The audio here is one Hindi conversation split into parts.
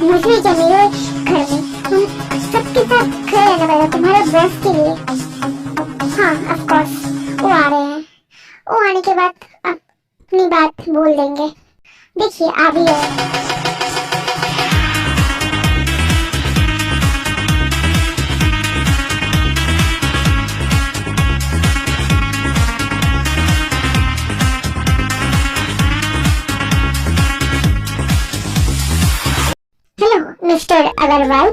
मुझे क्या मेरे घर में तुम सबके साथ खड़े रहना पड़ेगा तुम्हारे बॉस के लिए। हाँ ऑफ कोर्स वो आ रहे हैं, वो आने के बाद अपनी बात बोल देंगे। देखिए आ भी है। Hello mister Agarwal.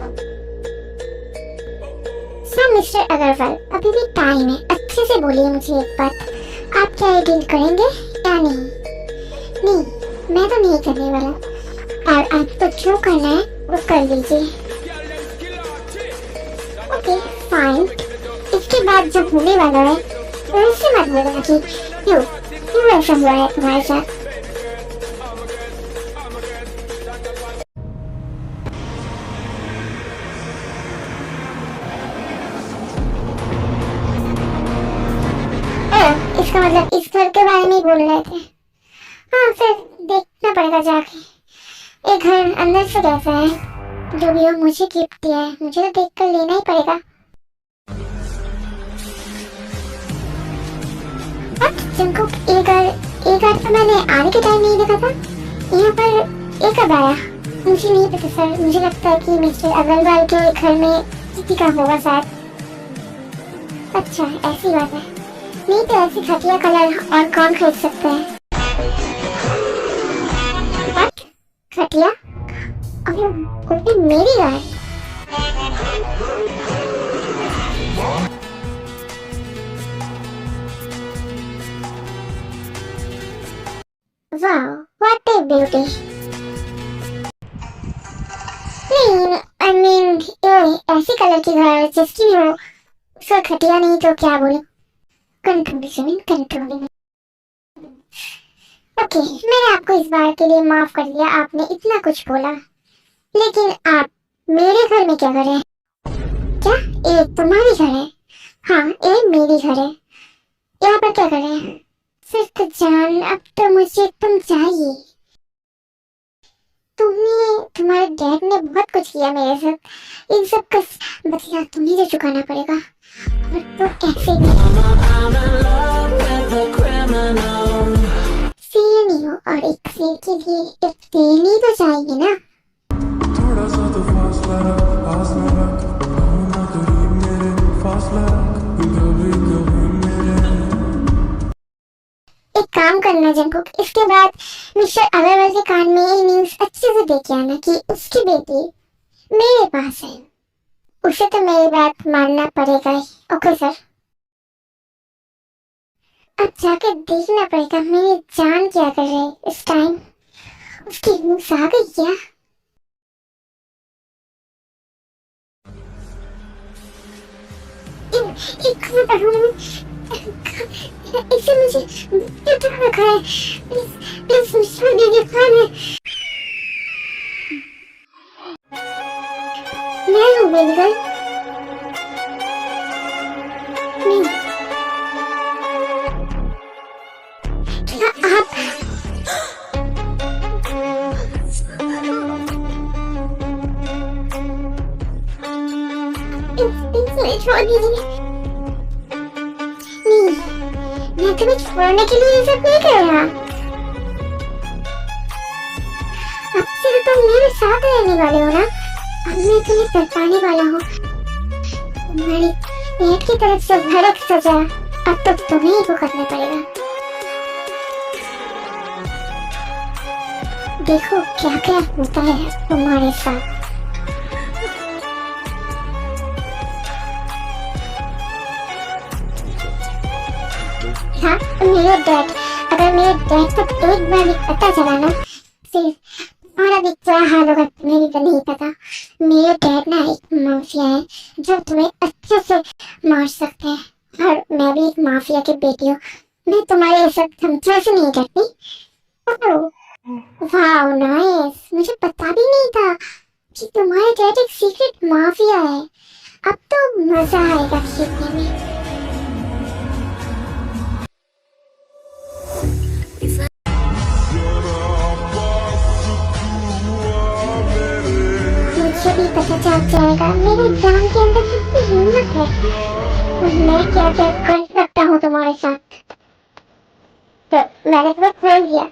Sir mister Agarwal अभी भी टाइम है, अच्छे से बोलिए मुझे एक बात, आप क्या ये डील करेंगे या नहीं? नहीं मैं तो नहीं करने वाला, और आपको जो करना है वो कर लीजिए। ओके फाइन, इसके बाद जो होने वाला है उससे मत बोलना कि क्यों ऐसा हुआ है तुम्हारे साथ। इसका मतलब इस घर के बारे में ही बोल रहे थे। हाँ फिर देखना पड़ेगा जाके ये घर अंदर से कैसा है। जो भी हो मुझे गिफ्ट दिया है, मुझे तो देख कर लेना ही पड़ेगा। जंकुक एक घर तो मैंने आने के टाइम नहीं देखा था, यहाँ पर एक कब आया मुझे नहीं पता सर। मुझे लगता है कि मिस्टर अग्रवाल के घर में किसी का होगा शायद। अच्छा ऐसी बात है, नहीं तो ऐसी घटिया कलर और कौन खरीद सकता है। What? घटिया? और वो भी मेरी गाय। वाह व्हाट ए ब्यूटी। नहीं आई मीन ऐसी कलर की घर जिसकी भी हो उसका घटिया नहीं तो क्या बोलूं। कंट्रोलिंग। ओके मैंने आपको इस बार के लिए माफ कर दिया, आपने इतना कुछ बोला, लेकिन आप मेरे घर में क्या कर रहे हैं? क्या ये तुम्हारी घर है? हाँ ये मेरी घर है, यहाँ पर क्या कर रहे हैं? सिर्फ जान अब तो मुझे तुम चाहिए। तुम्हारे डैड ने बहुत कुछ किया मेरे साथ, इन सब का बदला तुम्हें जो चुकाना पड़ेगा। और तो कैसे भी शेर नहीं हो, और एक शेर के लिए एक देनी तो चाहिए ना। थोड़ा सा तो फासला रख, पास में रख, ना करीब मेरे, फासला रख, कभी कभी मेरे। एक काम करना जंकुक, इसके बाद मिस्टर अग्रवाल के कान में ये न्यूज़ अच्छे से देके आना कि उसकी बेटी मेरे पास है। उसे तो मेरी बात मानना पड़ेगा ही। Okay sir. अब जाके देखना पड़ेगा मेरी जान क्या कर रही है इस टाइम। उसकी न्यूज़ आ गई क्या? इसे मुझे क्यों रखा है? प्लीज मुझे दीजिए खाने। मैं हूँ मेरी गर्ल। क्या आप छोड़ दीजिए। नहीं मैं तुम्हें छोड़ने के लिए ये सब नहीं कर रहा। अब से तो तुम मेरे साथ रहने वाले हो ना। अब मैं तुम्हें सताने वाला हूँ। तुम्हारी पेट की तरफ से भड़क सजा अब तो तुम्हें ही भुगतना पड़ेगा। देखो क्या क्या होता है तुम्हारे साथ। हाँ मेरे डैड, अगर मेरे डैड को एक बार भी पता चला ना फिर तुम्हारा भी क्या हाल होगा तुम्हें भी तो नहीं पता। मेरे डैड ना एक माफिया है जो तुम्हें अच्छे से मार सकते हैं, और मैं भी एक माफिया की बेटी हूँ। मैं तुम्हारे ये सब धमकियों से नहीं डरती। वाह नाइस, मुझे पता भी नहीं था कि तुम्हारे डैड एक सीक्रेट माफिया है। अब तो मजा आएगा सीखने में। भी पता चल जाएगा मेरे जान के अंदर कितनी हिम्मत है और मैं क्या क्या कर सकता हूँ तुम्हारे साथ। तो मैंने तुम्हें फोन किया,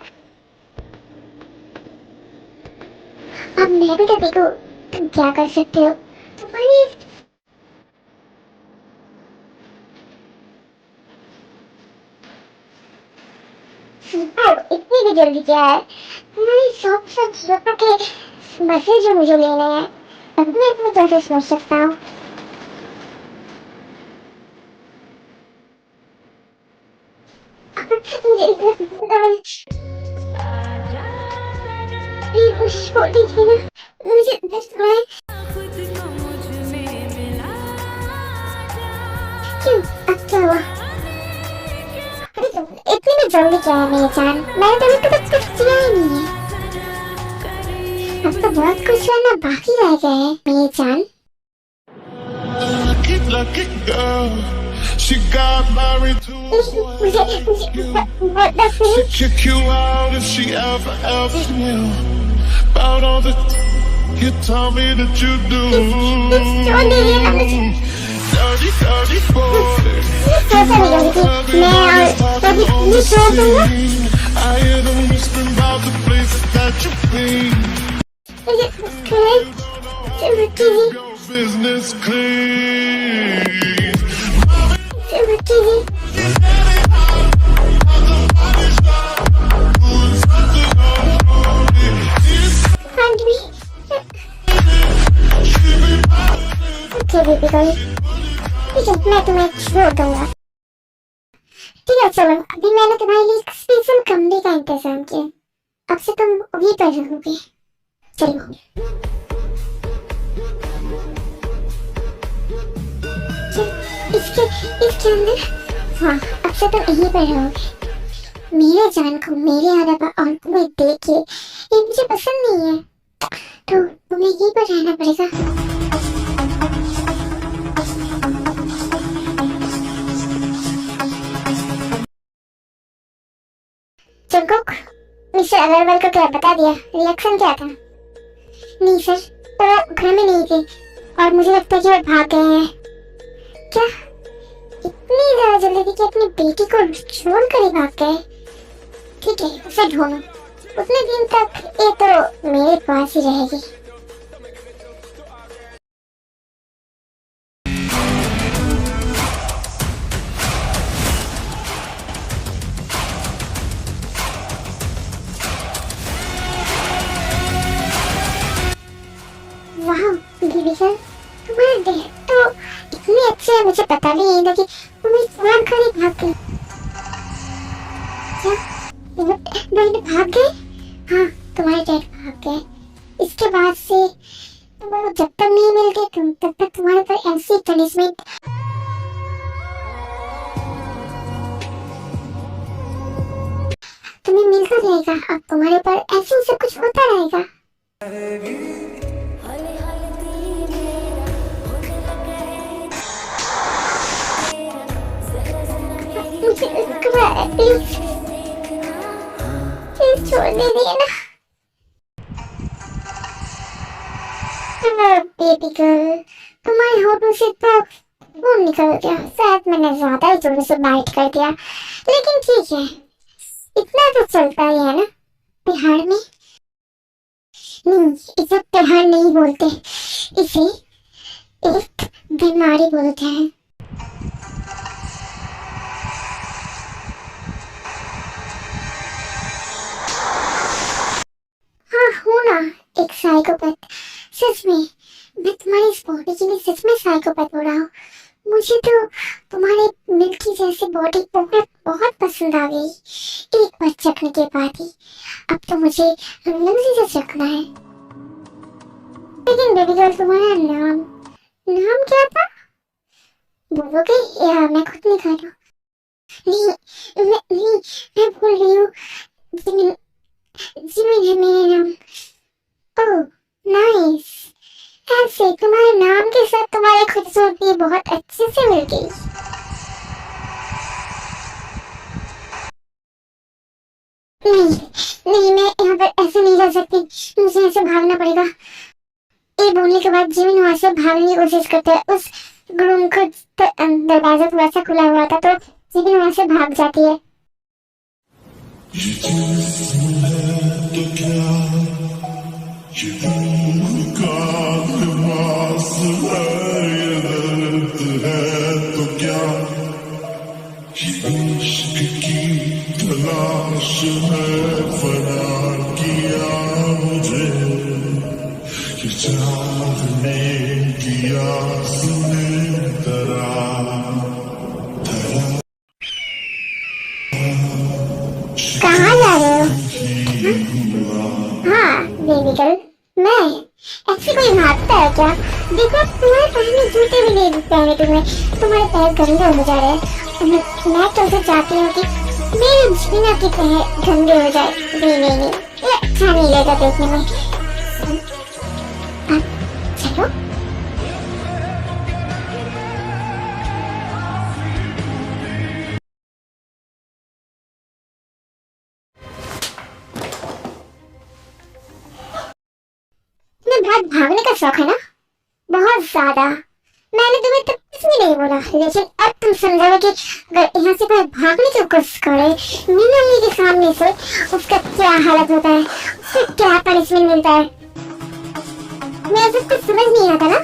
अब मैं भी तो देखो तुम क्या कर सकते हो। तुम्हारी इतनी भी जल्दी क्या है, तुम्हारी सब के मैसेज जो मुझे लेने हैं अब मैं तुम्हें कैसे सोच सकता हूँ। प्लीज छोड़ दीजिए ना, मुझे दर्द हो रहा है। क्यों, अब क्या हुआ? इतनी भी जल्दी क्या है मेरी जान, मैंने तो अभी तक कुछ किया ही नहीं है। अब तो बहुत कुछ करना बाकी रह गया है मेरी जान। Lucky girl, she got married to a boy like you. She'd kick you out if she ever knew about all the you tell me that you do. Dirty, dirty boy. I hear them whispering about the places that you've been. Business clean. मैं तुम्हें छोड़ दूंगा। ठीक है चलो, अभी मैंने तुम्हारे लिए एक स्पेशल कमरे का इंतजाम किया, अब से तुम वहीं पर रहोगे। चलो इसके अंदर, हाँ अब से तुम यहीं पर रहोगे। मेरे जान को मेरे अलावा और तुम्हें देखे ये मुझे पसंद नहीं है, तो तुम्हें यहीं पर रहना पड़ेगा। जंगकुक, मिस्टर अग्रवाल को क्या बता दिया? रिएक्शन क्या था? नहीं सर, तो घर में नहीं थे और मुझे लगता है कि वो भाग गए हैं। क्या इतनी ज्यादा जल्दी थी कि अपनी बेटी को छोड़कर ही भाग गए? ठीक है उसे ढूंढो, उतने दिन तक ये तो मेरे पास ही रहेगी। वाह बीबी सर, तुम्हारे देह तो इतने अच्छे हैं, मुझे पता भी नहीं था कि तुम इस बार खरीद भाग गई। क्या भाग गए? हाँ तुम्हारे डैड भाग गए। इसके बाद से तुम लोग जब तक नहीं मिलते तुम तब तक तुम्हारे पर ऐसी पनिशमेंट तुम्हें मिलता रहेगा। अब तुम्हारे पर ऐसे ही सब कुछ होता रहेगा। प्लीज छोड़ दीजिए ना। बेबी गर्ल, तुम्हारे होठों से तो खून निकल गया। शायद मैंने ज्यादा ही जोर से बाइट कर दिया, लेकिन ठीक है, इतना तो चलता ही है ना बिहार में। नहीं, इसे त्योहार नहीं बोलते, इसे एक बीमारी बोलते हैं। हाँ हूँ ना एक साइकोपैथ। सच में मैं तुम्हारी इस बॉडी के लिए सच में साइकोपैथ हो रहा हूँ। मुझे तो तुम्हारे मिल्की जैसी बॉडी बहुत बहुत पसंद आ गई एक बार चखने के बाद ही। अब तो मुझे लंबी से चखना है। लेकिन बेबी गर्ल, तुम्हारा नाम क्या था? बोलोगे या मैं खुद निकालूं? नहीं मैं भूल रही हूँ। जिमिन है मेरा नाम। ओह नाइस, ऐसे तुम्हारे नाम के साथ तुम्हारी खूबसूरती बहुत अच्छे से मिल गई। नहीं मैं यहाँ पर ऐसे नहीं रह सकती, मुझे ऐसे भागना पड़ेगा। ये बोलने के बाद जिमिन वहां से भागने की कोशिश करता है। उस रूम का दरवाजा थोड़ा सा खुला हुआ था तो जिमिन वहां से भाग जाती है। ये जिस्म है तो क्या, ये रूह का लिबास है, ये दर्द है तो क्या, ये इश्क की तलाश है, फना किया मुझे ये चाहने की आस ने तरा कहाँ जा रहे हो? हाँ बेबी गर्ल, मैं ऐसे कोई भागता है क्या? देखो तुम्हारे पैर में जूते भी नहीं पहने, तुम्हारे पैर गंदे हो जा रहे हैं। मैं तुमसे चाहती हूँ कि मेरे बिना के पैर गंदे हो जाए। नहीं, ये अच्छा नहीं लगेगा देखने में। अब चलो। तुम्हें बहुत भागने का शौक है ना? बहुत ज्यादा। मैंने तुम्हें तब कुछ भी नहीं बोला, लेकिन अब तुम समझोगे कि अगर यहाँ से कोई भागने की कोशिश करे मीना अम्मी के सामने से, उसका क्या हालत होता है, उसको क्या पनिशमेंट मिलता है। मेरा सब कुछ समझ नहीं आता ना?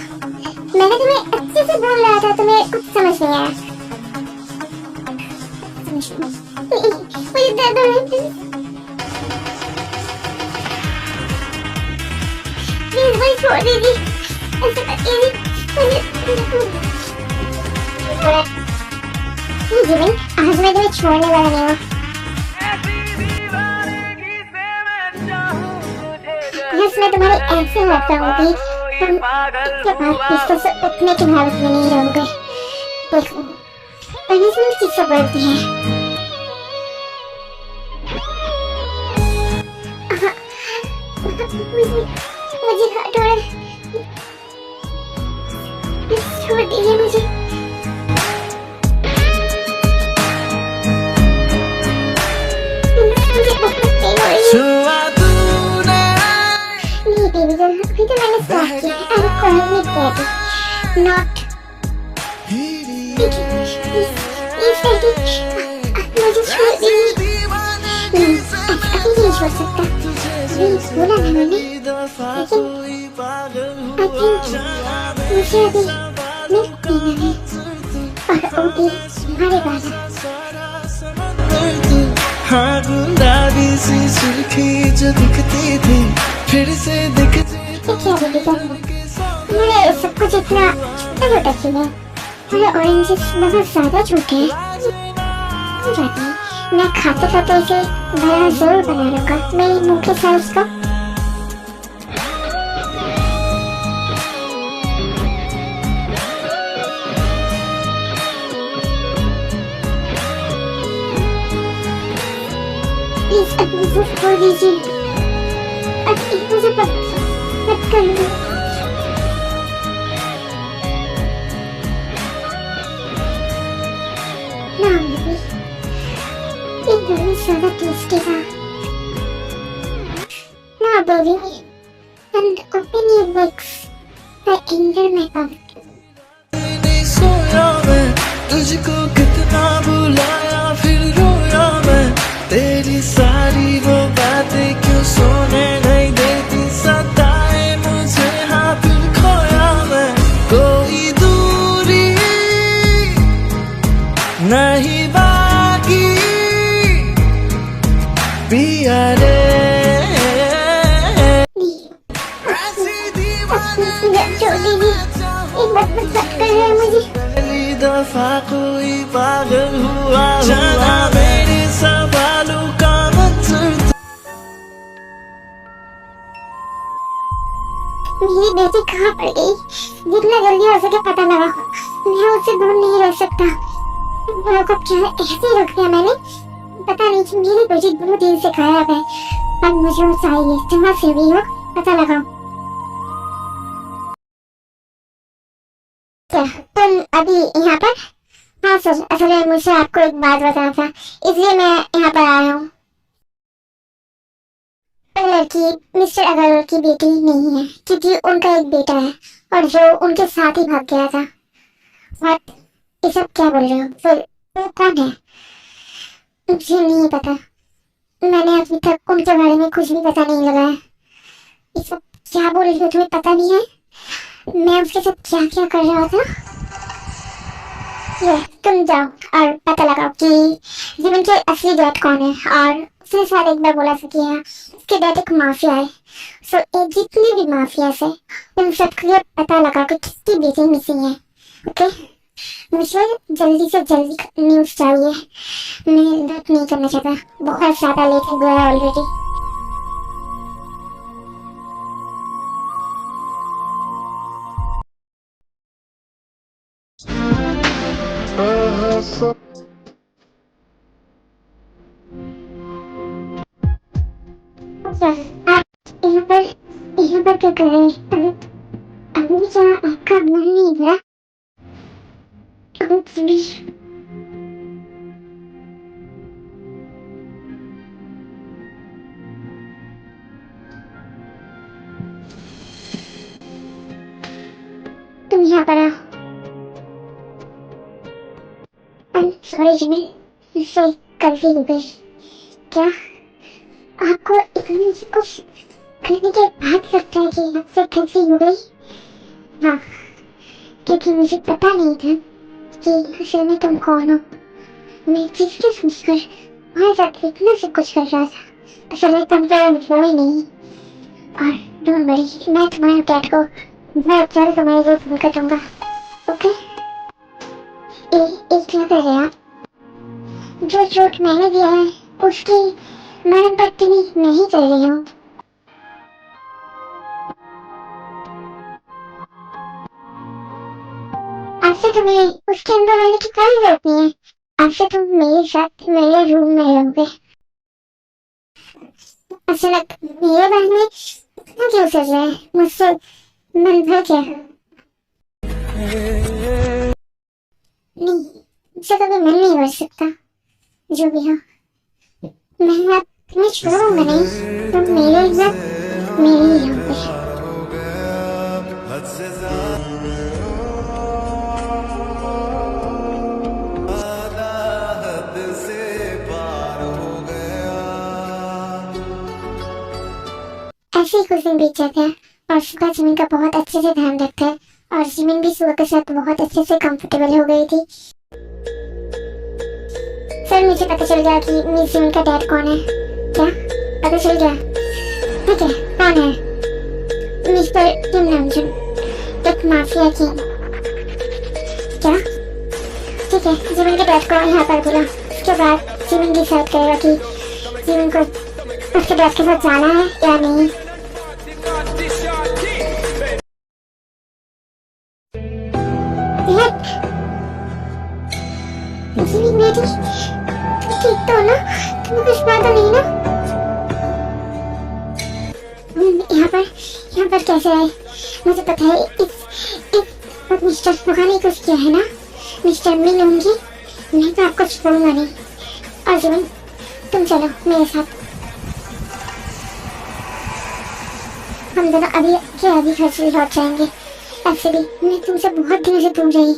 मैंने तुम्हें अच्छे से बोल रहा था, तुम्हें कुछ समझ नहीं आया। मुझे दर्द हो रहा है, प्लीज मुझे छोड़ दीजिए। ऐसे करके जिमिन, आज मैं तुम्हें छोड़ने वाला नहीं हूँ। बस मैं तुम्हारे ऐसे होता हूँ कि तुम इसके बाद बिस्तर से उठने की हालत में नहीं रहोगे। देखो पनिशमेंट किससे बढ़ती है। मुझे हर्ट हो रहा है, छोड़ दीजिए मुझे। मुझे बहुत पेन हो रही है। नहीं बेबी गर्ल, अभी तो मैंने स्टॉप किया है। I am calling it daddy, not please daddy, मुझे छोड़ दीजिए। नहीं, अभी नहीं छोड़ सकता। बोला ना मैंने, लेकिन आई थिंक मुझे अभी मिल्क पीना है और ओटी हमारे पास। हाँ गुलाबी सी सुर्खी जो दिखती थी फिर से दिखती। क्या बेबी गर्ल, मुझे सब कुछ इतना छोटा छोटा क्यों है? मुझे ऑरेंजेस बहुत ज्यादा छोटे हैं। मैं खाते खाते इसे बड़ा जरूर बना लूंगा मेरी मुंह के साइज का। प्लीज अब मुझे छोड़ दीजिए, अब मुझे मत करना। ना बेबी, ये बहुत ज्यादा टेस्टी था। ना baby, and open your legs, the anger my mouth. नहीं सोया मैं, तुझको कितना बुलाया फिर रोया मैं, तेरी सारी वो बातें क्यों सोने नहीं देती, सताए मुझे हाँ फिर खोया मैं, कोई दूरी नहीं बाकी पिया रे। छोड़ दीजिए, एक बात मत कर रहे हैं मुझे। पहली दफा कोई पागल हुआ जाना मेरे सवालों का मंजर। मेरी बेटी कहाँ पड़ गई? जितना जल्दी हो सके पता लगा। मैं उससे दूर नहीं रह सकता। वो कब क्या ऐसे रख दिया मैंने, पता नहीं कि मेरी बेटी 2 दिन से गायब है। अब मुझे वो चाहिए, जहाँ से भी हो पता लगाओ। क्या तुम अभी यहाँ पर? हाँ सर, असल में मुझे आपको एक बात बताना था, इसलिए मैं यहाँ पर आया हूँ। पहले लड़की मिस्टर अग्रवाल की बेटी नहीं है, क्योंकि उनका एक बेटा है और जो उनके साथ ही भाग गया था। व्हाट, ये सब क्या बोल रहे हो? फिर वो कौन है? मुझे नहीं पता, मैंने अभी तक उनके बारे में कुछ भी पता नहीं लगाया। ये सब क्या बोल रही हो? तुम्हें पता नहीं है मैं उसके साथ क्या क्या कर रहा था? ये तुम जाओ और पता लगाओ कि जीवन के असली डैड कौन है। और उसने शायद एक बार बोला था कि हाँ, उसके डैड एक माफिया है। सो ये जितनी भी माफिया है उन सबको ये पता लगा कि किसकी बेटी मिसिंग है। ओके, मुझे जल्दी से जल्दी न्यूज़ चाहिए। मैं वेट नहीं करना चाहता, बहुत ज़्यादा लेट हो गया ऑलरेडी। आप यहाँ पर क्या कर रहे हैं? अभी क्या आपका मन नहीं भरा? तुम यहाँ पर आओ। सॉरी जिमी, मुझसे गलती हो गई। क्या आपको इतनी कुछ करने के बाद लगता है कि आपसे गलती हो गई? हाँ, क्योंकि मुझे पता नहीं था कि असल में तुम कौन हो। मैं किसके सोचकर वहाँ जाकर इतना सब कुछ कर रहा था। असल में तुम तो वो ही नहीं। और डोंट वरी, मैं तुम्हारे डैड को बहुत जल्द तुम्हारे लिए फोन कर दूंगा। ओके, एक क्या कर रहे आप? जो चोट मैंने दिया है उसकी मरण पट्टी नहीं कर रही हूँ। आपसे तुम्हें उसके अंदर रहने की कोई जरूरत नहीं है। आपसे तुम मेरे साथ मेरे रूम में रहोगे। असल मेरे बारे में इतना क्यों सोच रहे हैं? मुझसे मन भर क्या? नहीं, मुझसे कभी मन नहीं भर सकता। जो भी हो, मैं आप तुम्हें छोड़ूंगा नहीं। तुम मेरे साथ मेरे ही होगे। ऐसे ही कुछ दिन बीत जाते हैं और सुबह जिमिन का बहुत अच्छे से ध्यान रखता है और जिमिन भी सुबह के साथ बहुत अच्छे से कंफर्टेबल हो गई थी। सर, मुझे पता चल गया कि मिस जिमिन का डैड कौन है। क्या पता चल गया? ठीक है, कौन है? मिस्टर किम नामजून, एक माफिया किंग। क्या? ठीक है, जिमिन के डैड को यहाँ पर बुला। उसके बाद जिमिन डिसाइड करेगा कि जिमिन को उसके डैड के साथ जाना है या नहीं। बेटी, ठीक तो ना? तुम्हें कुछ पता नहीं ना? यहाँ पर कैसे आए? मुझे पता है इस मिस्टर फुका ने कुछ किया है ना? मिस्टर मिन होंगी। मैं तो आपको छोड़ूंगा नहीं। और जीवन, तुम चलो मेरे साथ। हम दोनों अभी के अभी घर से लौट जाएंगे। ऐसे भी मैं तुमसे बहुत दिनों से दूर रही।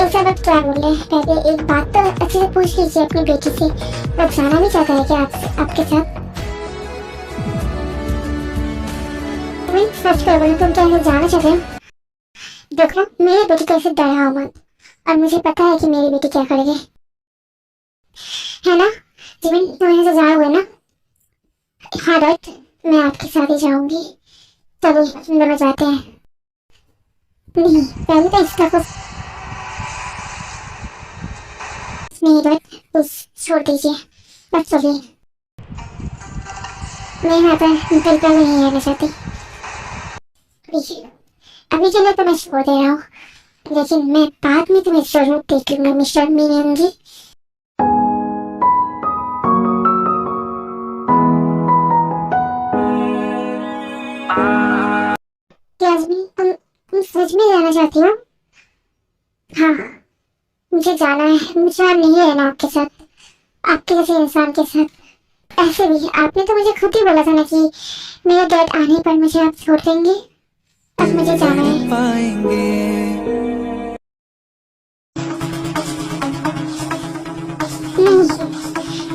सब अब क्या बोल रहे हैं? पहले एक बात तो अच्छे से पूछ लीजिए अपनी बेटी से। वो जाना भी चाहता है क्या आपके साथ? सच कर बोलो, तुम क्या जाना चाहते हो? देखो, मेरी बेटी को ऐसे डराओ मत। और मुझे पता है कि मेरी बेटी क्या करेगी, है ना? जिमिन, तुम यहाँ से जाओगे ना? हाँ डैड, मैं आपके साथ ही जाऊंगी। चलो हम दोनों जाते हैं। नहीं, पहले तो इसका कुछ नहीं डैड, बस छोड़ दीजिए। बस चलिए, मैं यहाँ पर बिल्कुल नहीं रहना चाहती। अभी के लिए तो मैं छोड़ दे रहा हूँ, लेकिन मैं बाद में तुम्हें जरूर देख लूंगा मिस्टर मीनन जी। तुम सच में जाना चाहती हो? हाँ, मुझे जाना है। मुझे और नहीं रहना आपके साथ। आपके जैसे इंसान के साथ। ऐसे भी आपने तो मुझे खुद ही बोला था ना कि मेरे डैड आने पर मुझे आप छोड़ देंगे। अब मुझे जाना है। पाएंगे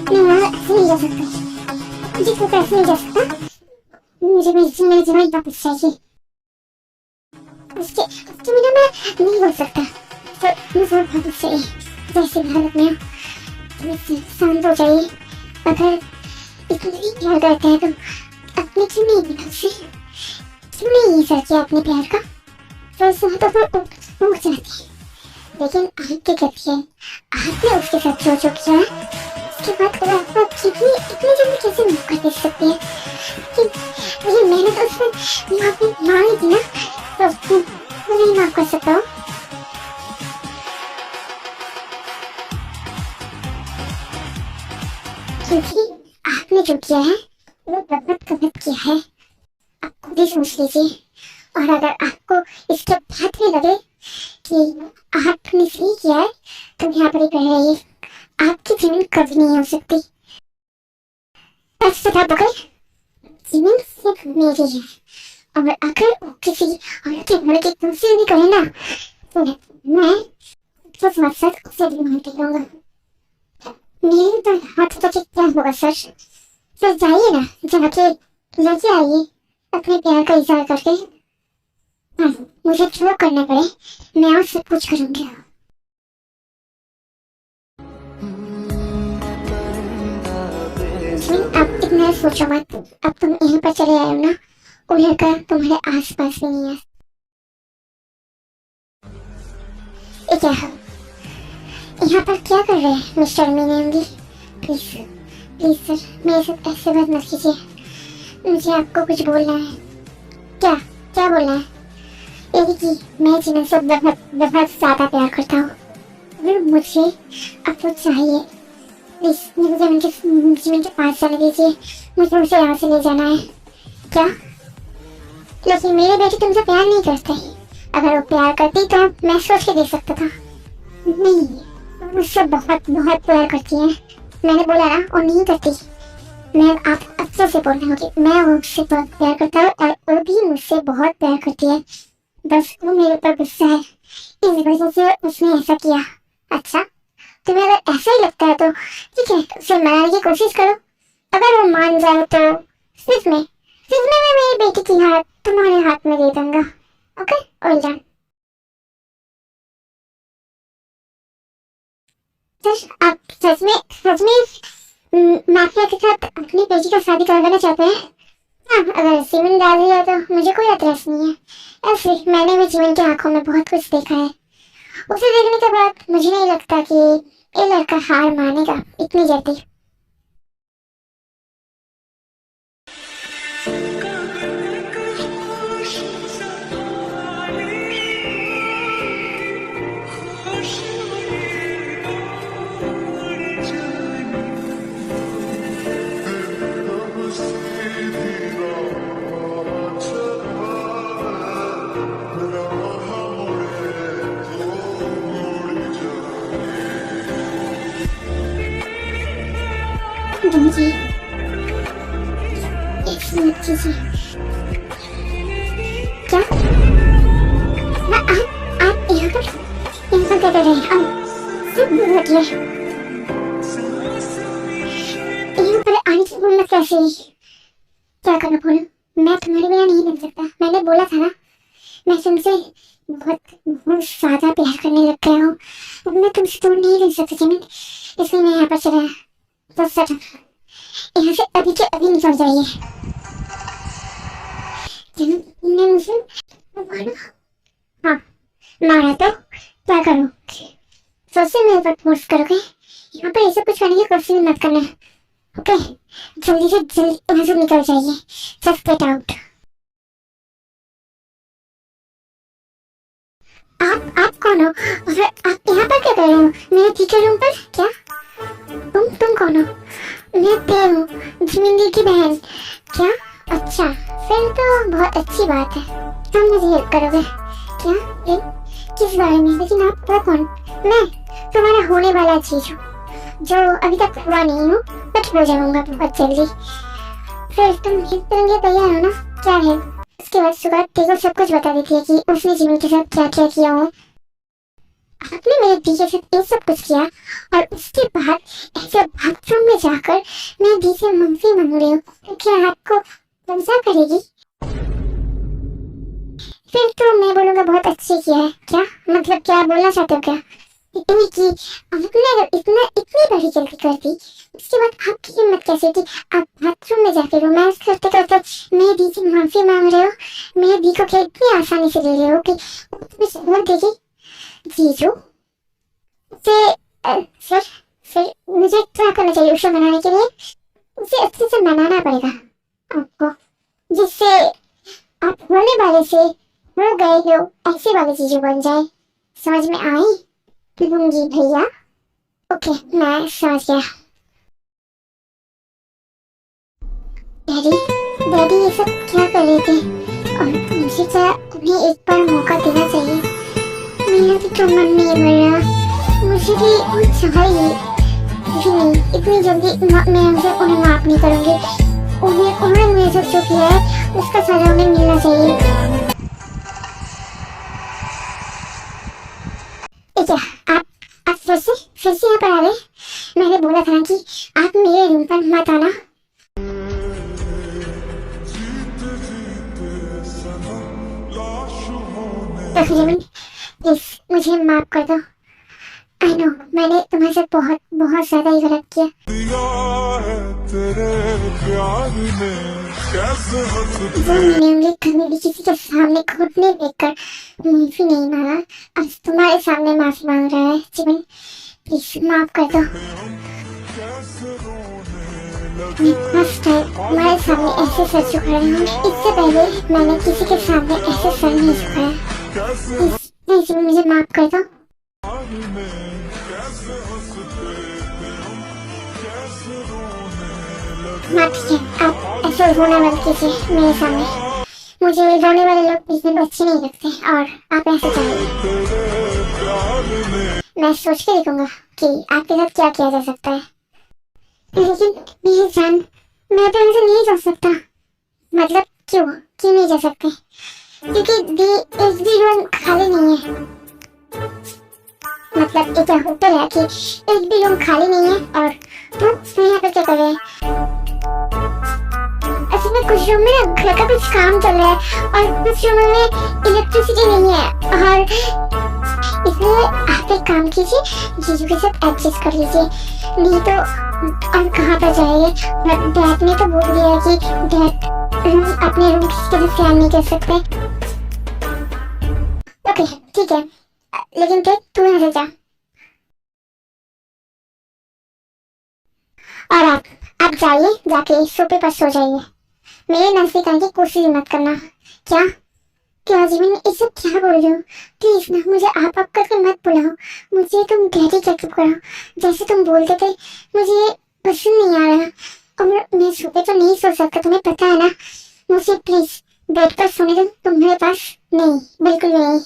नहीं मैं ऐसे नहीं जा सकता, मुझे तो ऐसे नहीं जा सकता। मुझे मेरी जवानी वापस चाहिए। उसके बिना मैं नहीं हो सकता। तो मुझे वापस चाहिए जैसे हालत में हो। शांत हो जाइए। अगर इतनी प्यार करते हैं तो अपने क्यों नहीं बिना से क्यों नहीं सर किया अपने प्यार का। तो उठ जाती है। लेकिन आपके कहती है आपने उसके साथ जो किया है उसके बाद आप कितनी इतनी जल्दी कैसे माफ कर दे सकती है। कि मैंने तो उसमें माफी मांगी थी ना, तो नहीं माफ कर सकता हूँ। क्योंकि आपने जो किया है वो बहुत गलत किया है। आप खुद ही सोच लीजिए। और अगर आपको इसके बाद भी लगे कि आपने सही किया है तो यहाँ पर ही कह रही है आपकी जमीन कभी नहीं हो सकती। बस बगल जमीन सिर्फ मेरी है। और अगर किसी औरत के घर की तुलसी भी करे ना तो मैं तो साथ साथ उसे भी मान के लूंगा। मेरे तो हाथ तो क्या होगा सर। तो जाइए ना, जाके लेके आइए अपने प्यार का इजहार करके। हाँ, मुझे जो करना पड़े मैं और सब कुछ करूंगी। अब इतना सोचो मत। अब तुम यहीं पर चले आए हो ना, उधर का तुम्हारे आस पास भी नहीं है। ये क्या है? यहाँ पर क्या कर रहे हैं मिस्टर मीनेंगी? प्लीज प्लीज सर मेरे साथ ऐसे बात मत कीजिए। मुझे आपको कुछ बोलना है। क्या क्या बोलना है? ये कि मैं जिन्हें से बहुत ज्यादा प्यार करता हूँ। अगर मुझे अब तो चाहिए प्लीज मुझे जमीन के पास जाने दीजिए। मुझे उसे यहाँ से ले जाना है। क्या? लेकिन मेरे बेटे तुमसे प्यार नहीं करते। अगर वो प्यार करती तो मैं सोच के दे सकता था। नहीं, मुझसे बहुत बहुत प्यार करती है। मैंने बोला ना वो नहीं करती। मैं आप अच्छे से बोलना होगी। मैं उससे बहुत प्यार करता हूँ और वो भी मुझसे बहुत प्यार करती है। बस वो मेरे ऊपर गुस्सा है, इस वजह से उसने ऐसा किया। अच्छा, तुम्हें अगर ऐसा ही लगता है तो ठीक है, उसे मनाने की कोशिश करो। अगर वो मान जाए तो सिर्फ मैं मेरी बेटी की हाथ तुम्हारे हाथ में दे दूंगा। Okay, all done. सर आप सच में माफिया के साथ अपनी बेटी का शादी करवाना चाहते हैं? हाँ, अगर सीमेंट डाल दिया तो मुझे कोई एतराज नहीं है। ऐसे मैंने भी जीवन की आंखों में बहुत कुछ देखा है। उसे देखने के बाद मुझे नहीं लगता कि ये लड़का हार मानेगा इतनी जल्दी। जी एक मिनट कीजिए। क्या? आप यहाँ पर क्या कर रहे हैं? सब हटिए। यहाँ पर आने की हिम्मत कैसे? क्या करना बोलो? मैं तुम्हारे बिना नहीं रह सकता। मैंने बोला था ना, मैं तुमसे बहुत ज्यादा प्यार करने लग गया हूँ। अब मैं तुमसे दूर नहीं रह सकती जमीन, इसलिए मैं यहाँ पर चला। तो सर यहाँ से अभी के अभी निकल जाइए। तुमने मुझे मारा? हाँ मारा तो क्या करो? सोचे मेरे पर फोर्स करोगे? यहाँ पर ऐसा कुछ करने की कोशिश मत करना। ओके, जल्दी से जल्दी यहाँ से निकल जाइए। Just get out. आप कौन हो? और आप यहाँ पर क्या कर रहे हो मेरे टीचर रूम पर? क्या तुम कौन हो? मैं ते हूँ जिमिंदी की बहन। क्या? अच्छा, फिर तो बहुत अच्छी बात है। तुम मुझे हेल्प करोगे क्या? किस बारे में? लेकिन आप तो कौन? मैं तुम्हारा होने वाला चीज हूँ। जो अभी तक हुआ नहीं हूँ, बट हो जाऊंगा बहुत जल्दी। फिर तुम ये तैयार हो ना? क्या है? उसके बाद सुबह तेरे को सब कुछ बता देती है कि उसने जिमी के साथ क्या क्या किया हो। आपने मेरे दी के साथ ये सब कुछ किया और उसके बाद ऐसे बाथरूम में जाकर मैं दी से माफी मांग रही हूँ, तो क्या आपको मजा करेगी? फिर तो मैं बोलूंगा बहुत अच्छे किया है। क्या मतलब, क्या बोलना चाहते हो? क्या इतनी की आपने अगर इतनी बड़ी गलती कर दी, उसके बाद आपकी हिम्मत कैसे कि आप बाथरूम में जाके रोमांस करते करते मेरी दी से माफी मांग रहे हो? मेरी दी को क्या इतनी आसानी से ले रहे हो कि तुम्हें छोड़ देगी? जीजू से सर मुझे क्या करना चाहिए उसे मनाने के लिए? उसे अच्छे से मनाना पड़ेगा आपको, जिससे आप होने वाले से हो गए हो ऐसे वाले चीजें बन जाए। समझ में आई लूंगी भैया? ओके, मैं समझ गया। डैडी ये सब क्या कर रहे थे? और मुझे क्या उन्हें एक बार मौका देना चाहिए? मेरा भी तो मन नहीं भर रहा, मुझे भी चाहिए। नहीं, इतनी जल्दी मैं उन्हें माफ नहीं करूंगी। उन्हें मेरे साथ जो किया है उसका सजा उन्हें मिलना चाहिए। क्या आप फिर से यहाँ पर आ गए? मैंने बोला था ना कि आप मेरे रूम पर मत आना। प्लीज मुझे माफ कर दो। आई नो मैंने तुम्हारे साथ बहुत बहुत ज्यादा ही गलत किया। वो मैंने कभी भी किसी के सामने घुटने देखकर माफी नहीं मांगा, आज तुम्हारे सामने माफी मांग रहा है। जिमिन प्लीज माफ कर दो। मैं फर्स्ट टाइम तुम्हारे सामने ऐसे सर झुका रही हूँ। इससे पहले मैंने किसी के सामने ऐसे सर नहीं झुकाया। प्लीज जिमिन मुझे माफ कर दो। आप ऐसे रोना मत कीजिए मेरे सामने। मुझे रोने वाले लोग इतने अच्छे नहीं लगते और आप ऐसे चाहिए। मैं सोच के देखूंगा कि आपके साथ क्या किया जा सकता है। लेकिन मेरी जान, मैं तो ऐसे नहीं जा सकता। मतलब क्यों नहीं जा सकते? क्योंकि एक भी रूम खाली नहीं है। मतलब ये क्या होटल है कि एक भी रूम खाली नहीं है और तुम यहाँ पे क्या कर रहे हैं? में कुछ रूम में ना घर का कुछ काम चल रहा है और कुछ रूम में इलेक्ट्रिसिटी नहीं है और इसलिए आप एक काम कीजिए, जीजू के साथ एडजस्ट कर लीजिए। नहीं तो और कहाँ पर जाएंगे? डैड ने तो बोल दिया कि डैड अपने रूम किसी के भी शेयर नहीं कर सकते। ओके ठीक है, लेकिन फिर तू यहाँ से जा। और आप जाइए, जाके सोफे पर सो जाइए। मेरे नजदीक आने की कोशिश मत करना। क्या जिमिन ये सब क्या बोल रहे हो? प्लीज ना मुझे आप करके मत बुलाओ। मुझे तुम डैडी कह चुप करो। जैसे तुम बोलते थे मुझे पसंद नहीं आ रहा और मैं सोफे पर नहीं सो सकता, तुम्हें पता है ना। मुझे प्लीज बेड पर सोने दो तुम्हारे पास। नहीं, बिल्कुल भी नहीं।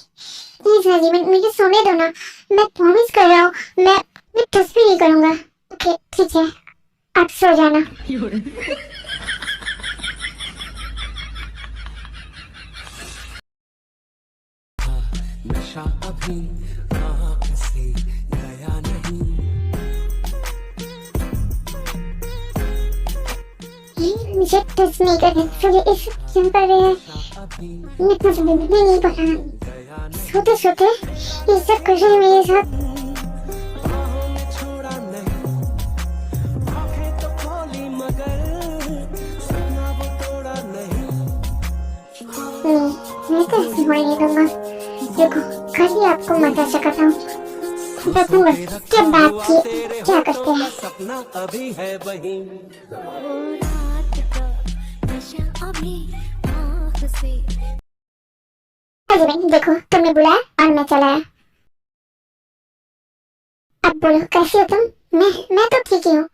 प्लीज ना जिमिन, मुझे सोने दो ना। मैं प्रॉमिस कर रहा हूँ, मैं टच भी नहीं करूंगा। ओके ठीक है, आप सो जाना। नशा अभी आँख से गया नहीं। मुझे टच नहीं करना, फिर इस क्यों कर रहे हैं? मैं कुछ भी नहीं पता। सोते सोते ये सब कर रहे हैं मेरे साथ। मैं तो ऐसे होने नहीं दूंगा। देखो कल ही आपको मजा चखाता हूँ। देखूंगा क्या बात की क्या करते हैं। सपना अभी है वही। देखो तुमने बुलाया और मैं चला आया। अब बोलो कैसे हो तुम? मैं तो ठीक ही हूँ।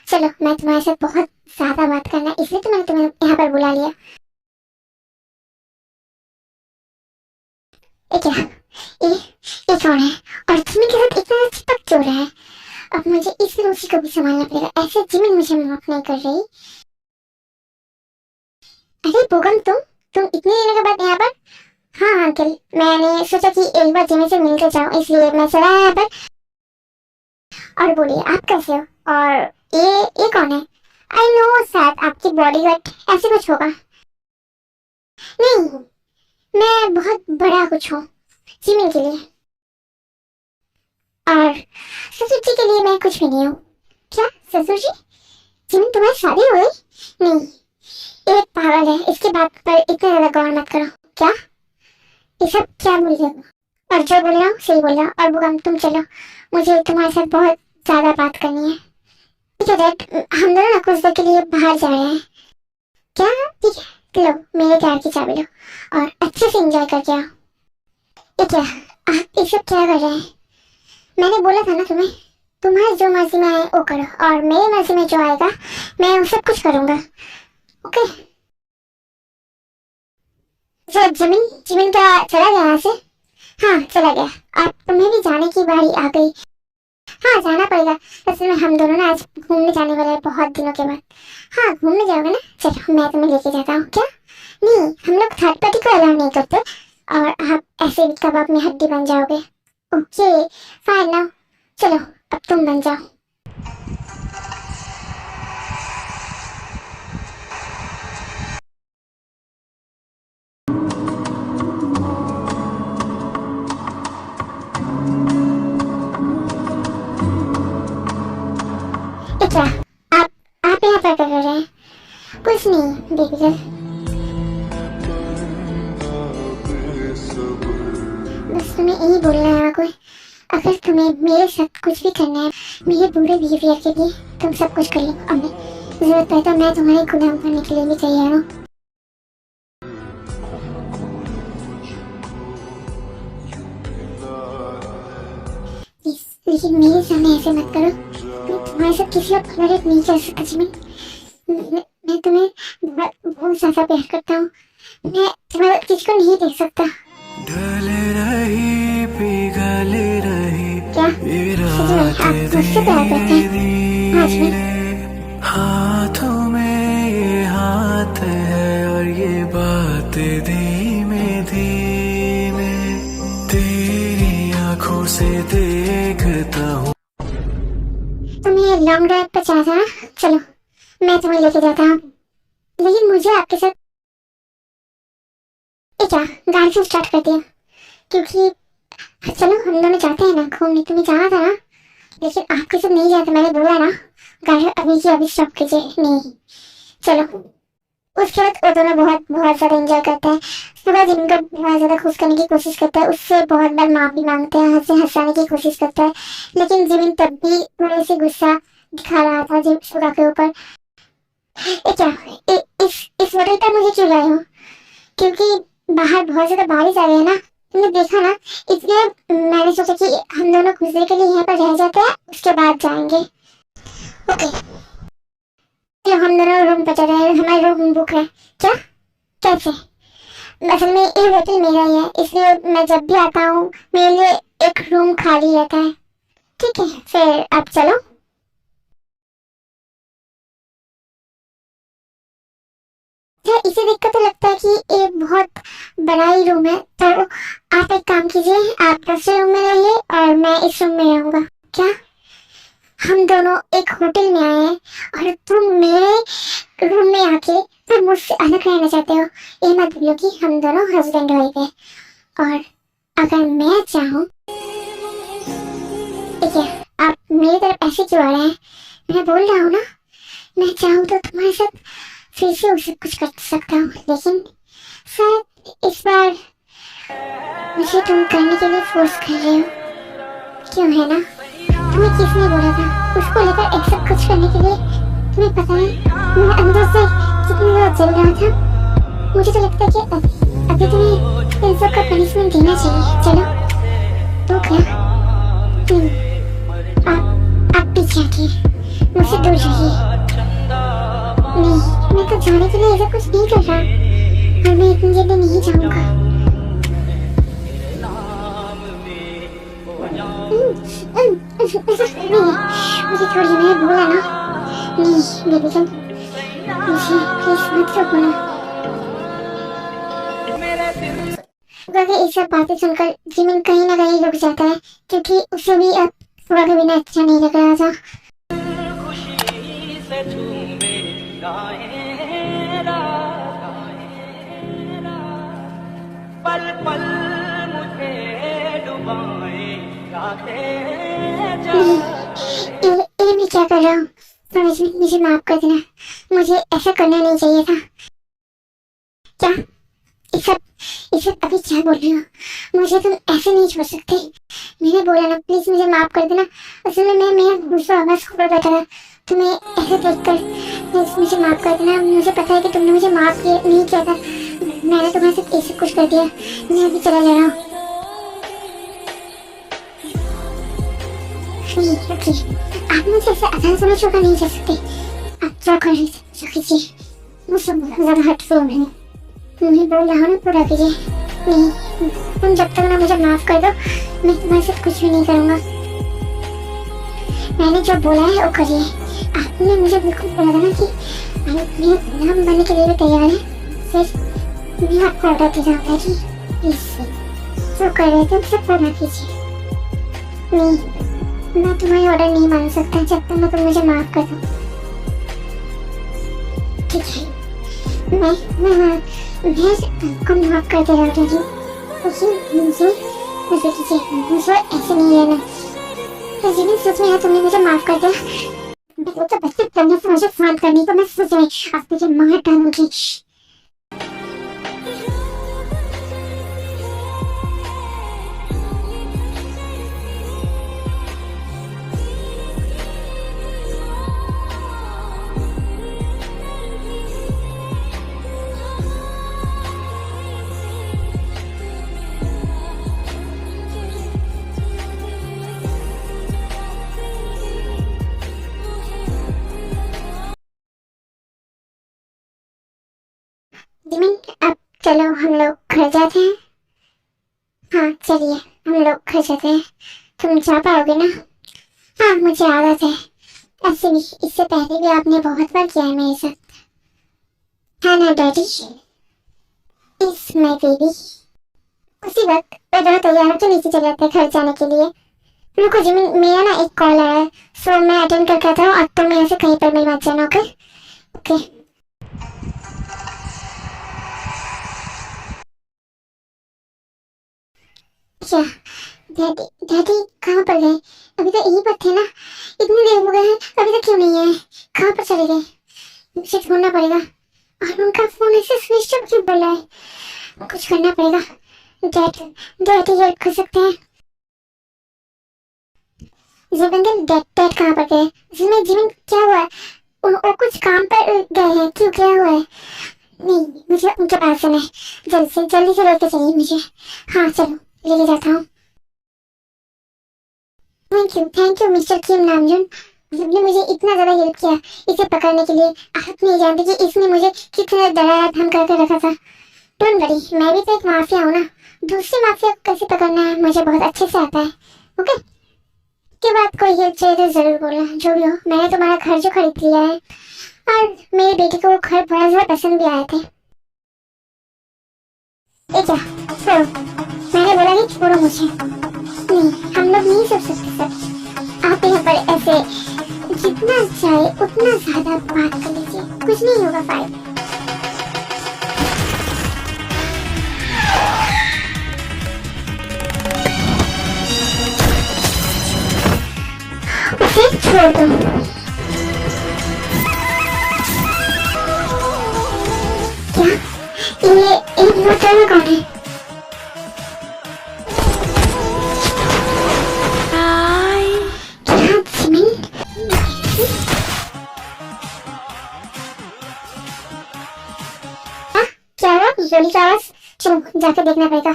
चलो मैं तुम्हारे साथ बहुत ज्यादा बात करना है, इसलिए तो मैंने तुम्हें यहाँ पर बुला लिया। क्या ये कौन है और तुम्हें के साथ इतना चिपक क्यों रहा है? अब मुझे इस लूसी को भी संभालना पड़ेगा, ऐसे जिमिन मुझे माफ नहीं कर रही। अरे बोगम, तुम इतने दिनों के बाद यहाँ पर? हाँ अंकल, मैंने सोचा कि एक बार जिमिन से मिलकर जाऊँ, इसलिए मैं चला यहाँ पर। और बोलिए, आप कैसे हो? और ये कौन है? आई नो, शायद आपकी बॉडीगार्ड ऐसे कुछ होगा। नहीं, मैं बहुत बड़ा कुछ हूँ जिमिन के लिए, और ससुर जी के लिए मैं कुछ भी नहीं हूँ। क्या ससुर जी? जिमिन, तुम्हारी शादी हो गई? नहीं, एक पागल है, इसकी बात पर इतना ज्यादा गौर मत करो। क्या ये सब क्या बोल रहे हो? और जो बोल रहा हूँ सही बोल रहा हूँ। और बुगम, तुम चलो, मुझे तुम्हारे साथ बहुत ज्यादा बात करनी है। ठीक है डैड, हम दोनों ना कुछ देर के लिए बाहर जा रहे हैं। क्या? ठीक है, लो मेरे कार की चाबी लो और अच्छे से एंजॉय करके आओ। ये क्या, आप ये सब क्या कर रहे हैं? मैंने बोला था ना तुम्हें, तुम्हारी जो मर्जी में आए वो करो, और मेरी मर्जी में जो आएगा मैं वो सब कुछ करूंगा। ओके? तो जिमिन क्या चला गया यहाँ से? हाँ चला गया। अब तुम्हें भी जाने की बारी आ गई। हाँ जाना पड़ेगा, असल में हम दोनों ना आज घूमने जाने वाले हैं बहुत दिनों के बाद। हाँ घूमने जाओगे ना? चलो मैं तुम्हें लेके जाता हूँ। क्या? नहीं, हम लोग थर्ड पार्टी को अलाउ नहीं करते, और आप ऐसे भी कबाब में हड्डी बन जाओगे। ओके फाइन ना, चलो अब तुम बन जाओ। क्या आप यहाँ पर कर रहे हैं? कुछ नहीं बेबी गर्ल, बस तुम्हें यही बोलना है कोई, अगर तुम्हें मेरे साथ कुछ भी करना है, मेरे बुरे बिहेवियर के लिए, तुम सब कुछ कर लो। अब जरूरत पड़े तो मैं तुम्हारे गुलाम करने के लिए भी तैयार हूँ। लेकिन मेरे सामने ऐसे मत करो, मैं तुम्हारे साथ किसी और टॉलरेट नहीं कर सकता जिमिन। मैं तुम्हें बहुत ज्यादा प्यार करता हूँ, मैं तुम्हारे किसी को नहीं देख सकता। ढल रही पिघल रही क्या आप मुझसे प्यार करते हैं? हाँ जिमिन। हाथों में ये हाथ है और ये बात धीमे धीमे तेरी आंखों से देखता हूँ। तुम्हें लॉन्ग ड्राइव पर जाना था ना? चलो मैं तुम्हें लेके जाता हूँ, लेकिन मुझे आपके साथ क्या गाड़ी से स्टार्ट कर दिया, क्योंकि चलो हम दोनों जाते हैं ना घूमने। तुम्हें जाना था ना, लेकिन आपके साथ नहीं जाता, मैंने बोला ना। गाड़ी अभी की अभी स्टॉप कीजिए। नहीं चलो। उसके बाद वो दोनों बहुत ज्यादा एंजॉय करते हैं। सुबह जिमिन को बहुत ज्यादा खुश करने की कोशिश करता है, उससे बहुत बार माफी मांगते हैं, हंसाने की कोशिश करता है, लेकिन जिमिन तब भी थोड़े से गुस्सा दिखा रहा था सुबह के ऊपर। क्या इस होटल पर मुझे क्यों लाए हो? क्योंकि बाहर बहुत ज्यादा बारिश आ रही है ना, तुमने देखा ना, इसलिए मैंने सोचा कि हम दोनों कुछ देर के लिए यहाँ पर रह जाते हैं, उसके बाद जाएंगे। ओके चलो हम दोनों रूम पर चले हैं, हमारा रूम बुक है। क्या? कैसे? असल में ये होटल मेरा ही है, इसलिए मैं जब भी आता हूँ मेरे लिए एक रूम खाली रहता है। ठीक है फिर आप चलो। इसे देखकर तो लगता है कि ये बहुत बड़ा ही रूम है, तो आप एक काम कीजिए, आप दूसरे रूम में रहिए और मैं इस रूम में रहूंगा। क्या? हम दोनों एक होटल में आए हैं और तुम मेरे रूम में आके फिर मुझसे अलग रहना चाहते हो? ये मत भूलो कि हम दोनों हस्बैंड वाइफ हैं, और अगर मैं चाहूँ, ठीक है आप मेरी तरफ ऐसे क्यों आ रहे हैं? मैं बोल रहा हूँ ना, मैं चाहूँ तो तुम्हारे साथ फिर से उसे कुछ कर सकता हूँ, लेकिन शायद इस बार मुझे तुम करने के लिए फोर्स कर रहे हो। क्यों है ना? तुम्हें किसने बोला था उसको लेकर एक्सेप्ट कुछ करने के लिए? तुम्हें पता नहीं मैं अंदर से कितनी ज्यादा जल रहा था। मुझे तो लगता है कि अभी तुम्हें इन सब का पनिशमेंट देना चाहिए। चलो तो क्या? आप पीछे हटिए, मुझसे दूर रहिए। नहीं, मैं तो जाने के लिए ऐसा कुछ नहीं कर रहा, और मैं इतनी जल्दी नहीं जाऊंगा। मुझे थोड़ी मैंने बोला ना, नहीं बेबी जान, मुझे प्लीज मत रोको ना। क्योंकि ये सब बातें सुनकर जिमिन कहीं ना कहीं रुक जाता है, क्योंकि उसे भी अब थोड़ा भी ना अच्छा नहीं लग रहा था। पल पल मुझे डुबाए ये मैं क्या कर रहा हूँ? समझ में, मुझे माफ कर देना, मुझे ऐसा करना नहीं चाहिए था। क्या ये सब अभी क्या बोल रही हो? मुझे तुम ऐसे नहीं छोड़ सकते। मैंने बोला ना, प्लीज मुझे माफ कर देना। असल में मैं मेरा दूसरा आवाज खोल बैठा था, तुम्हें ऐसे देखकर। प्लीज मुझे माफ कर देना। मुझे पता है कि तुमने मुझे माफ नहीं किया था, मैंने तुम्हारे साथ ऐसे कुछ कर दिया। मैं अभी चला जा रहा हूँ। आप मुझे ऐसे आसान समझ होकर नहीं जा सकते। आप क्या कर रहे कीजिए, मुझसे बहुत ज्यादा हर्टफुल है। मुझे बोल रहा हूँ ना, पूरा कीजिए। नहीं, तुम जब तक ना मुझे माफ कर दो, मैं तुम्हारे साथ कुछ भी नहीं करूँगा। मैंने जो बोला है वो करिए। आपने मुझे बिल्कुल बोला था ना कि मेरे गुलाम बनने के लिए भी तैयार है। सिर्फ मैं आपको ऑर्डर दे रहा था कि प्लीज जो कर रहे थे उसे पूरा कीजिए। नहीं, मैं तुम्हारी ऑर्डर नहीं मान सकता जब तक तुम मुझे माफ कर दो। ठीक है, मैं आपको माफ कर दे रहा हूँ। मुझे ऐसे नहीं रहना। तो जिन्हें सोच में तुमने मुझे माफ कर दिया, वो तो बच्चे करने से मुझे शांत करनी, तो मैं सोच रही अब तुझे मार डालूंगी। जिमिन, अब चलो हम लोग घर जाते हैं। हाँ चलिए, हम लोग घर जाते हैं। तुम जा पाओगे ना? हाँ, मुझे आदत है। ऐसे भी इससे पहले भी आपने बहुत बार किया है मेरे साथ, है ना डैडी? Is my baby. उसी वक्त मैं तैयार होकर नीचे चले जाते घर जाने के लिए। रुको जिमिन, मेरा ना एक कॉल आया है, सो मैं अटेंड करके आता हूँ। अब तुम यहाँ से कहीं पर मेरी बात जाना। Okay okay. क्या डैडी कहाँ पर गए? अभी तो यहीं पर थे ना, इतनी देर हो गए हैं, अभी तक क्यों नहीं आए? कहाँ पर चले गए? मुझे ढूंढना पड़ेगा। और उनका फोन ऐसे स्विच ऑफ क्यों बोल रहा है? कुछ करना पड़ेगा। डैडी हेल्प कर सकते हैं। डैड कहाँ पर गए? जिमिन क्या हुआ है? वो कुछ काम पर गए हैं, क्यों, क्या हुआ है? नहीं, मुझे उनके पास जाना है। जल्दी से लेके चलिए मुझे। हाँ चलो, लेके जाता हूँ। Thank you mister Kim Namjoon. आपने मुझे इतना ज्यादा हेल्प किया इसे पकड़ने के लिए। आप नहीं जानते कि इसने मुझे कितना डराया धमका कर रखा था। डोंट वरी, मैं भी तो एक माफिया हूँ ना। दूसरी माफिया को कैसे पकड़ना है मुझे बहुत अच्छे से आता है। ओके, के बाद कोई हेल्प चाहिए तो जरूर बोलना। जो भी हो, मैंने तुम्हारा घर जो खरीद लिया है, और मेरे बेटे को वो घर बड़ा ज्यादा पसंद भी आए थे। क्या छोड़ो, मैंने बोला कि छोड़ो मुझे। नहीं, हम लोग नहीं सोच सकते सर। आप यहाँ पर ऐसे जितना चाहे उतना ज्यादा बात कर लीजिए, कुछ नहीं होगा फायदा। उसे छोड़ दो। क्या ये एक बोतल कौन है? गोली की आवाज। चलो जाके देखना पड़ेगा।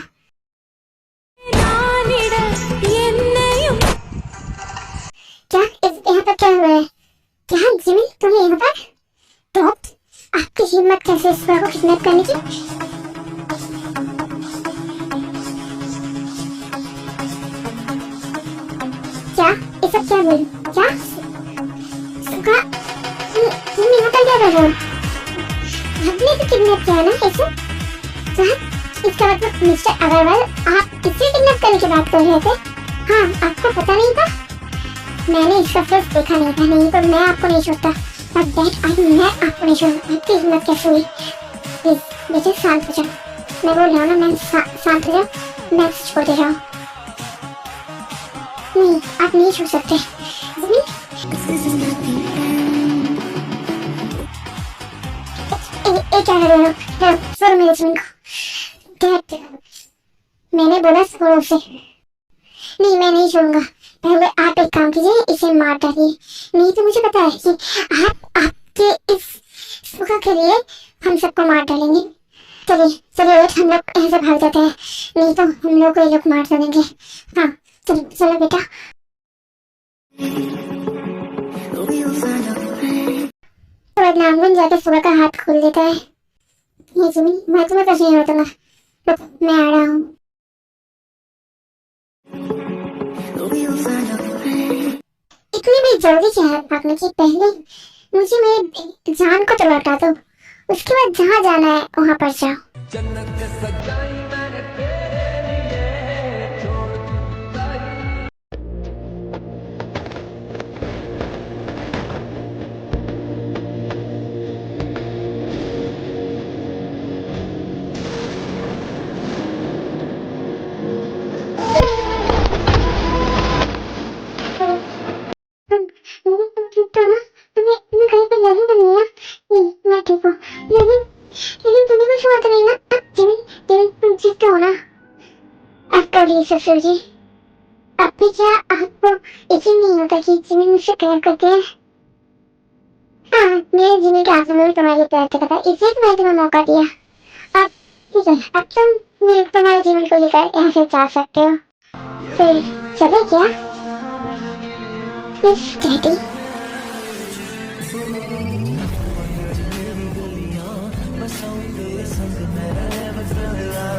क्या यहाँ पर क्या हुआ है? क्या जिमिन तुम यहाँ पर? डॉट, आपकी हिम्मत कैसे इस को किडनैप करने की? क्या सब क्या बोलूं? क्या सुगा तुम यहाँ पर क्या कर रहे हो? हमने तो किडनैप किया ना ऐसे? इसका मतलब मिस्टर अग्रवाल आप इसे किडनैप करने की बात कर रहे थे? हाँ, आपको पता नहीं था? मैंने इसका फेस देखा नहीं था, नहीं तो मैं आपको नहीं छोड़ता। बट दैट आज मैं आपको नहीं छोड़ूंगा। आपकी हिम्मत कैसे हुई? प्लीज बेटे शांत हो जाओ। मैं बोल रहा हूँ ना, मैं शांत हो जाओ। मैं छोड़ दे रहा हूँ। नहीं, आप नहीं छू सकते। क्या कर रहे हो? छोड़ो मेरे जमीन को। मैंने बोला छोड़ो उसे। नहीं, मैं नहीं छोड़ूंगा। पहले आप एक काम कीजिए, इसे मार डालिए। नहीं तो मुझे पता है कि आप आपके इस सुखा के लिए हम सबको मार डालेंगे। चलिए चलिए उठ, हम लोग यहाँ से भाग जाते हैं, नहीं तो हम लोग को ये लोग मार डालेंगे। हाँ चलो चलो बेटा। तो बदनाम जाके सुबह का हाथ खोल देता है। ये जमीन मैं तुम्हें कुछ नहीं होता। मैं आ रहा हूँ। इतनी भी जल्दी क्या है भागने की? पहले मुझे मेरी जान को तो लौटा दो, उसके बाद जहाँ जाना है वहाँ पर जाओ। तुम्हें कहीं पे लगी तो नहीं है? मैं ठीक हूँ, लेकिन तुम्हें कुछ हुआ तो नहीं ना? जिमी जिमी तुम ठीक तो हो ना? आफ्टर ऑल ससुर जी, अब भी क्या आपको यकीन नहीं होता कि जिमी मुझसे प्यार करते हैं? हाँ, मेरे जिमी के आंसू में भी तुम्हारे प्यार का था, इसलिए तो मैंने तुम्हें मौका दिया। अब ठीक है, अब तुम तुम्हारे जिमी को लेकर यहाँ से जा सकते हो। फिर चले क्या? डैडी बसाऊं तेरे संग मैं रह बदल